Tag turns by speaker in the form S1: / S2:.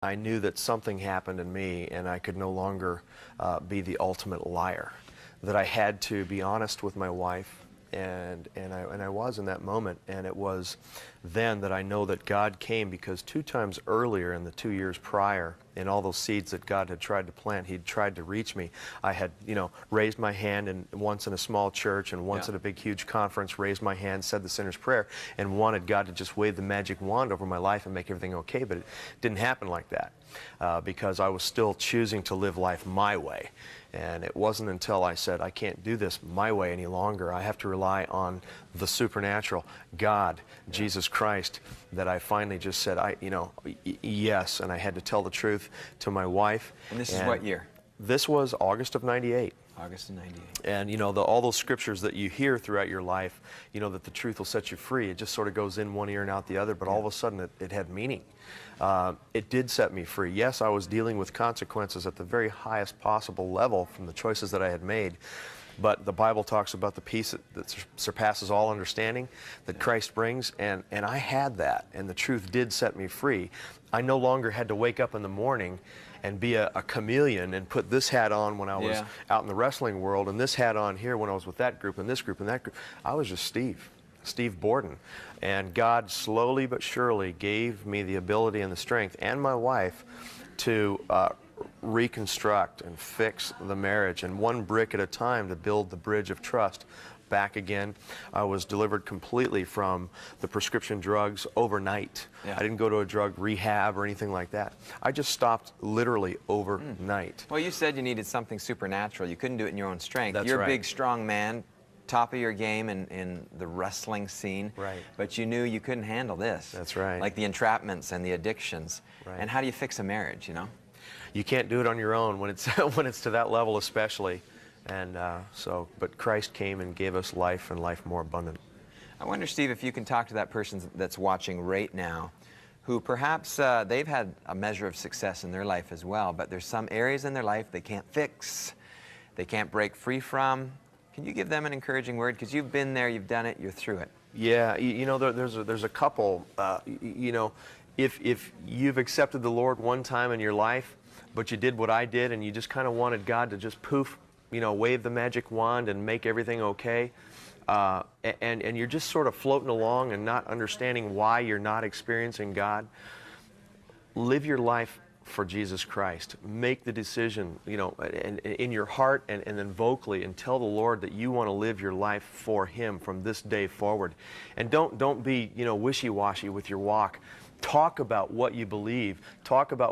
S1: I knew that something happened in me and I could no longer be the ultimate liar, that I had to be honest with my wife, and I was in that moment. And it was then that I know that God came, because 2 times earlier in the 2 years prior, in all those seeds that God had tried to plant, He'd tried to reach me. I had, raised my hand, and once in a small church and once at a big huge conference, raised my hand, said the sinner's prayer, and wanted God to just wave the magic wand over my life and make everything okay. But it didn't happen like that, because I was still choosing to live life my way. And it wasn't until I said, I can't do this my way any longer, I have to rely on the supernatural, God, Jesus Christ, that I finally just said, yes. And I had to tell the truth to my wife.
S2: And this is what year?
S1: This was August of '98.
S2: August of '98.
S1: And all those scriptures that you hear throughout your life, that the truth will set you free, it just sort of goes in one ear and out the other, but all of a sudden it had meaning. It did set me free. Yes, I was dealing with consequences at the very highest possible level from the choices that I had made, but the Bible talks about the peace that surpasses all understanding that Christ brings, and I had that, and the truth did set me free. I no longer had to wake up in the morning and be a chameleon and put this hat on when I was out in the wrestling world, and this hat on here when I was with that group and this group and that group. I was just Steve Borden. And God slowly but surely gave me the ability and the strength, and my wife, to reconstruct and fix the marriage, and one brick at a time to build the bridge of trust back again. I was delivered completely from the prescription drugs overnight. I didn't go to a drug rehab or anything like that. I just stopped literally overnight.
S2: Well, you said you needed something supernatural. You couldn't do it in your own strength.
S1: That's
S2: You're
S1: right.
S2: a big, strong man, top of your game in the wrestling scene.
S1: Right.
S2: But you knew you couldn't handle this.
S1: That's right.
S2: Like the entrapments and the addictions.
S1: Right.
S2: And how do you fix a marriage,
S1: You can't do it on your own when it's when it's to that level, especially. And but Christ came and gave us life, and life more abundant.
S2: I wonder, Steve, if you can talk to that person that's watching right now, who perhaps they've had a measure of success in their life as well, but there's some areas in their life they can't fix, they can't break free from. Can you give them an encouraging word? Because you've been there, you've done it, you're through it.
S1: Yeah, there's a couple. If you've accepted the Lord one time in your life, but you did what I did, and you just kind of wanted God to just poof, wave the magic wand and make everything okay, and you're just sort of floating along and not understanding why you're not experiencing God, live your life for Jesus Christ. Make the decision, in your heart and then vocally, and tell the Lord that you want to live your life for Him from this day forward. And don't be, wishy-washy with your walk. Talk about what you believe. Talk about